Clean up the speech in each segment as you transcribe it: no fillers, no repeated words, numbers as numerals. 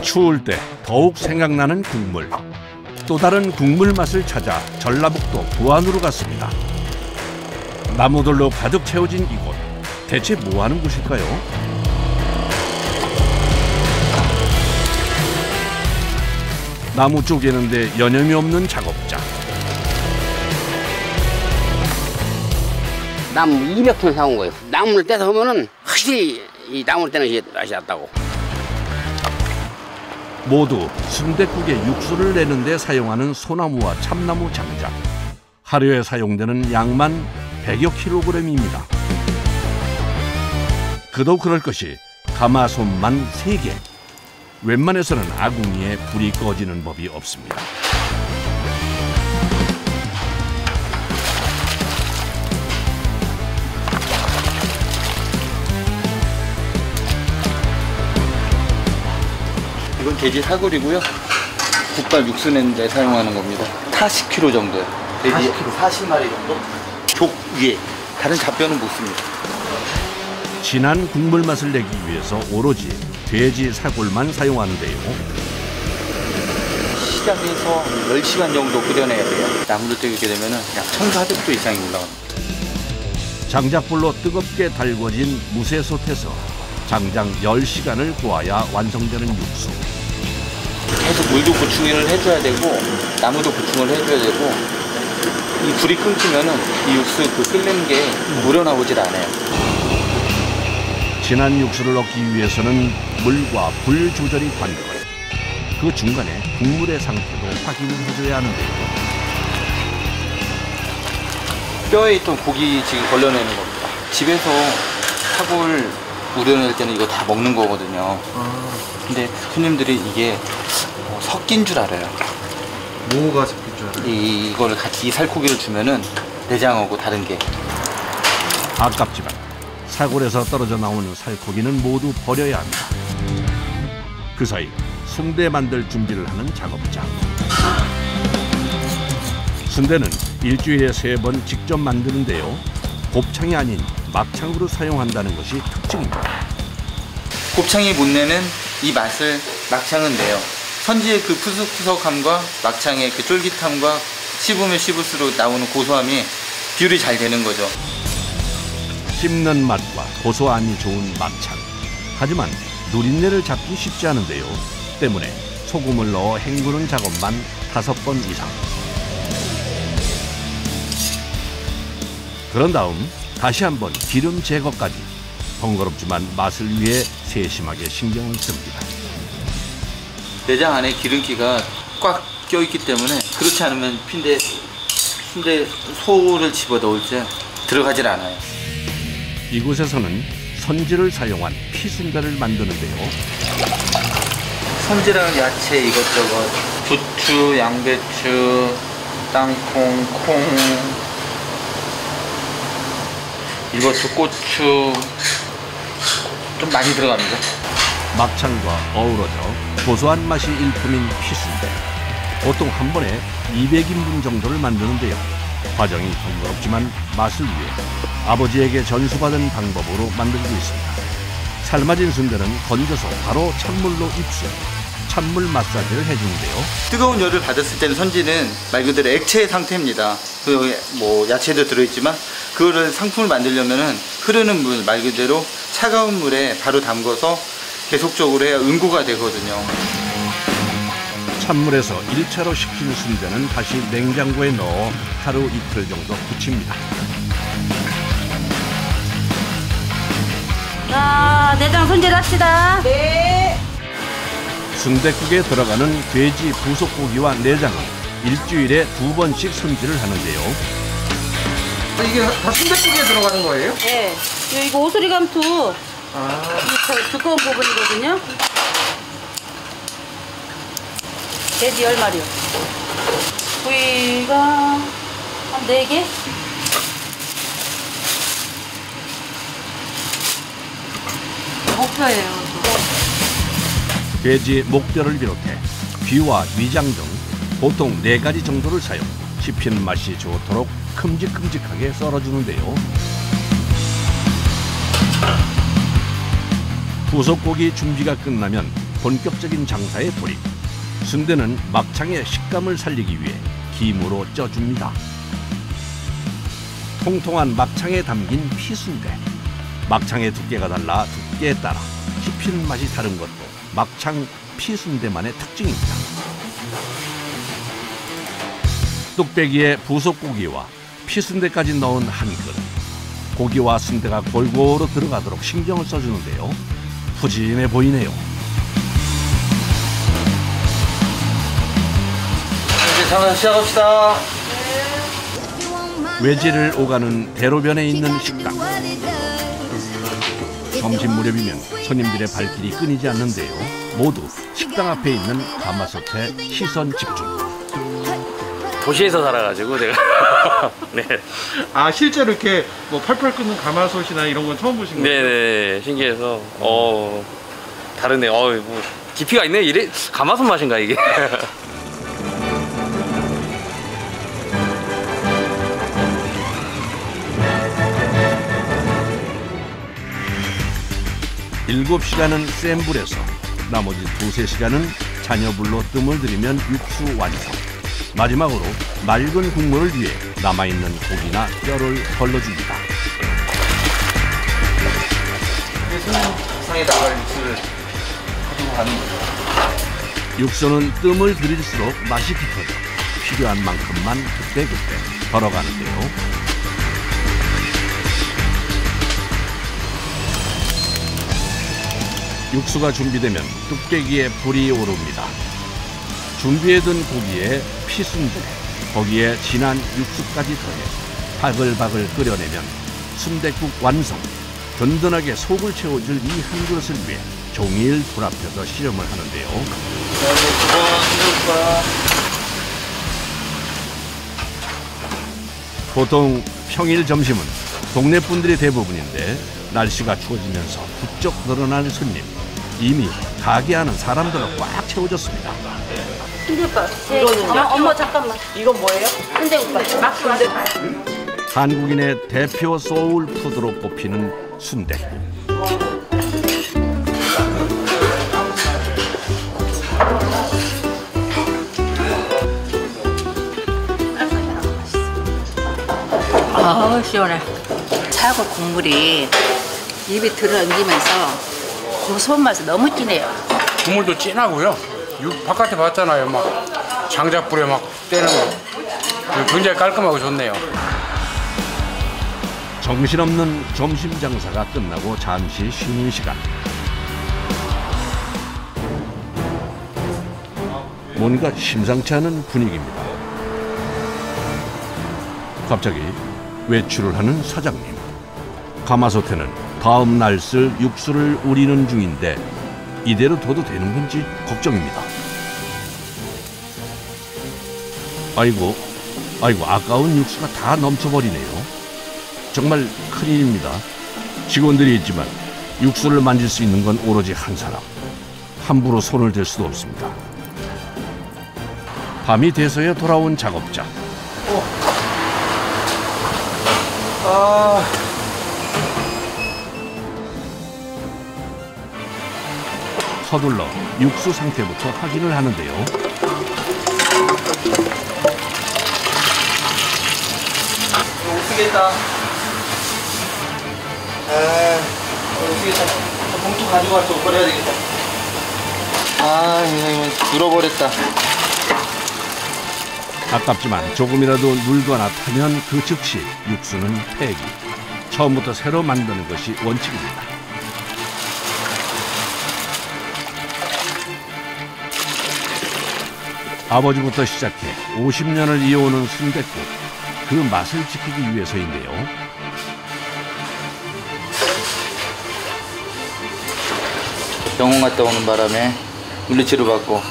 추울 때 더욱 생각나는 국물. 또 다른 국물 맛을 찾아 전라북도 부안으로 갔습니다. 나무들로 가득 채워진 이곳. 대체 뭐 하는 곳일까요? 나무 쪼개는데 여념이 없는 작업자. 나무 200톤 사온 거예요. 나무를 떼서 보면은 확실히 이 나무를 떼는 게 맛이 났다고. 모두 순댓국에 육수를 내는 데 사용하는 소나무와 참나무 장작. 하루에 사용되는 양만 100여 킬로그램입니다. 그도 그럴 것이 가마솥만 3개. 웬만해서는 아궁이에 불이 꺼지는 법이 없습니다. 이건 돼지 사골이고요. 국밥 육수 내는데 사용하는 겁니다. 40kg 정도요. 돼지 40마리 정도? 족 위에 다른 잡뼈는 못 씁니다. 진한 국물 맛을 내기 위해서 오로지 돼지 사골만 사용하는데요. 시작해서 10시간 정도 끓여내야 돼요. 나무를 떼게 되면 약 1400도 이상이 올라갑니다. 장작불로 뜨겁게 달궈진 무쇠솥에서 장장 10시간을 구워야 완성되는 육수. 계속 물도 보충을 해줘야 되고 나무도 보충을 해줘야 되고 이 불이 끊기면은 이 육수 끓는 게 우러나오질 않아요. 진한 육수를 얻기 위해서는 물과 불 조절이 관건. 그 중간에 국물의 상태도 확인을 해줘야 하는데요. 뼈에 있던 고기 지금 걸러내는 겁니다. 집에서 사골 우려낼 때는 이거 다 먹는 거거든요. 근데 손님들이 이게 섞인 줄 알아요. 뭐가 섞인 줄 알아요? 이거를 같이 이 살코기를 주면은 내장하고 다른 게. 아깝지만 사골에서 떨어져 나오는 살코기는 모두 버려야 합니다. 그 사이 순대 만들 준비를 하는 작업자. 순대는 일주일에 3번 직접 만드는데요. 곱창이 아닌 막창으로 사용한다는 것이 특징입니다. 곱창이 못 내는 이 맛을 막창은 내요. 선지의 그 푸석푸석함과 막창의 그 쫄깃함과 씹으면 씹을수록 나오는 고소함이 비율이 잘 되는 거죠. 씹는 맛과 고소함이 좋은 막창. 하지만 누린내를 잡기 쉽지 않은데요. 때문에 소금을 넣어 헹구는 작업만 5번 이상. 그런 다음 다시 한번 기름 제거까지. 번거롭지만 맛을 위해 세심하게 신경을 씁니다. 내장 안에 기름기가 꽉 껴있기 때문에 그렇지 않으면 순대 소를 집어넣을 때 들어가질 않아요. 이곳에서는 선지를 사용한 피순대를 만드는데요. 선지랑 야채 이것저것 부추, 양배추, 땅콩, 콩, 이것도 고추 좀 많이 들어갑니다. 막창과 어우러져 고소한 맛이 일품인 피순대. 보통 한 번에 200인분 정도를 만드는데요. 과정이 번거롭지만 맛을 위해 아버지에게 전수받은 방법으로 만들고 있습니다. 삶아진 순대는 건져서 바로 찬물로 입수. 찬물 마사지를 해주는데요. 뜨거운 열을 받았을 때는 선지는 말 그대로 액체 상태입니다. 뭐 야채도 들어있지만 그거를 상품을 만들려면은 흐르는 물, 말 그대로 차가운 물에 바로 담궈서 계속적으로 해야 응고가 되거든요. 찬물에서 1차로 식힌 순대는 다시 냉장고에 넣어 하루 이틀 정도 굳힙니다. 자, 내장 손질 합시다. 네. 순댓국에 들어가는 돼지 부속고기와 내장은 일주일에 2번씩 손질을 하는데요. 이게 다 순댓국에 들어가는 거예요? 네. 이거 오소리 감투. 이 두꺼운 부분이거든요. 돼지 10마리요. 부위가 한 4개? 목뼈예요. 돼지 목뼈를 비롯해 귀와 위장 등 보통 4가지 정도를 사용. 씹히는 맛이 좋도록 큼직큼직하게 썰어주는데요. 부속고기 준비가 끝나면 본격적인 장사에 돌입. 순대는 막창의 식감을 살리기 위해 김으로 쪄줍니다. 통통한 막창에 담긴 피순대. 막창의 두께가 달라 두께에 따라 씹히는 맛이 다른 것도 막창 피순대만의 특징입니다. 뚝배기에 부속고기와 피순대까지 넣은 한 그릇. 고기와 순대가 골고루 들어가도록 신경을 써주는데요. 푸짐해 보이네요. 이제 장사 시작합시다. 외지를 오가는 대로변에 있는 식당. 점심 무렵이면 손님들의 발길이 끊이지 않는데요. 모두 식당 앞에 있는 가마솥에 시선 집중. 도시에서 살아가지고 내가 네. 아 실제로 이렇게 뭐 팔팔 끓는 가마솥이나 이런 건 처음 보신 거예요? 네네 신기해서 다르네. 뭐 깊이가 있네. 이래 가마솥 맛인가 이게. 일곱 시간은 센 불에서 나머지 2~3시간은 잔여불로 뜸을 들이면 육수 완성. 마지막으로 맑은 국물을 위해 남아있는 고기나 뼈를 걸러줍니다. 상에 나갈 육수를 가지고 가는 거죠. 육수는 뜸을 들일수록 맛이 깊어져 필요한 만큼만 그때그때 덜어가는데요. 육수가 준비되면 뚝배기에 불이 오릅니다. 준비해둔 고기에 피순대, 거기에 진한 육수까지 더해 바글바글 끓여내면 순댓국 완성. 든든하게 속을 채워줄 이 한 그릇을 위해 종일 불 앞에서 실험을 하는데요. 보통 평일 점심은 동네 분들이 대부분인데 날씨가 추워지면서 부쩍 늘어나는 손님. 이미 가게 안은 사람들로 꽉 채워졌습니다. 순대국밥. 엄마 잠깐만. 이건 뭐예요? 순대국밥. 막순대. 한국인의 대표 소울 푸드로 꼽히는 순댓국. 시원해. 차고 국물이 입에 들어엉기면서 고소한 맛이 너무 진해요. 국물도 진하고요. 바깥에 봤잖아요. 막 장작불에 막 떼는 거. 굉장히 깔끔하고 좋네요. 정신없는 점심 장사가 끝나고 잠시 쉬는 시간. 뭔가 심상치 않은 분위기입니다. 갑자기 외출을 하는 사장님. 가마솥에는 다음 날 쓸 육수를 우리는 중인데 이대로 둬도 되는 건지 걱정입니다. 아이고 아까운 육수가 다 넘쳐버리네요. 정말 큰일입니다. 직원들이 있지만 육수를 만질 수 있는 건 오로지 한 사람. 함부로 손을 댈 수도 없습니다. 밤이 돼서야 돌아온 작업자. 서둘러 육수 상태부터 확인을 하는데요. 못쓰겠다. 못쓰겠다. 봉투 가지고 와서 옷 버려야 되겠다. 이거 눌어버렸다. 아깝지만 조금이라도 물거나 타면 그 즉시 육수는 폐기. 처음부터 새로 만드는 것이 원칙입니다. 아버지부터 시작해 50년을 이어오는 순댓국. 그 맛을 지키기 위해서인데요. 병원 갔다 오는 바람에 물리치료 받고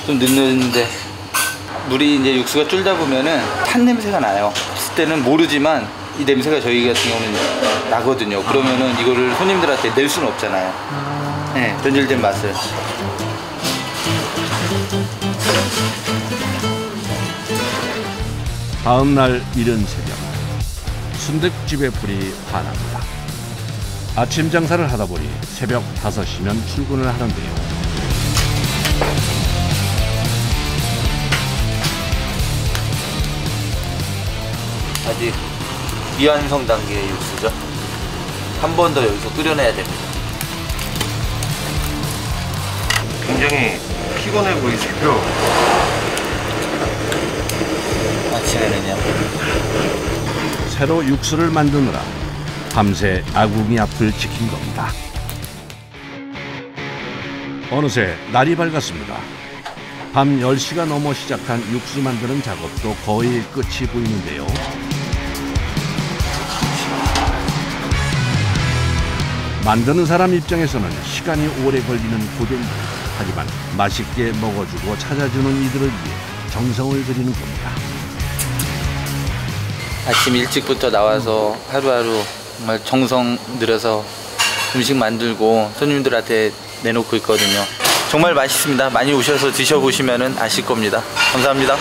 좀 늦는데 물이 이제 육수가 쫄다 보면은 탄 냄새가 나요. 그때는 모르지만 이 냄새가 저희 같은 경우는 나거든요. 그러면은 이거를 손님들한테 낼 수는 없잖아요. 네, 변질된 맛을. 다음 날 이른 새벽 순댓국집의 불이 환합니다. 아침 장사를 하다 보니 새벽 5시면 출근을 하는데요. 아직 미완성 단계의 육수죠. 한 번 더 여기서 끓여내야 됩니다. 굉장히 피곤해 보이세요. 아침에는요. 새로 육수를 만드느라 밤새 아궁이 앞을 지킨 겁니다. 어느새 날이 밝았습니다. 밤 10시가 넘어 시작한 육수 만드는 작업도 거의 끝이 보이는데요. 만드는 사람 입장에서는 시간이 오래 걸리는 고된 일. 하지만 맛있게 먹어주고 찾아주는 이들을 위해 정성을 들이는 겁니다. 아침 일찍부터 나와서 하루하루 정말 정성 들여서 음식 만들고 손님들한테 내놓고 있거든요. 정말 맛있습니다. 많이 오셔서 드셔보시면 아실 겁니다. 감사합니다.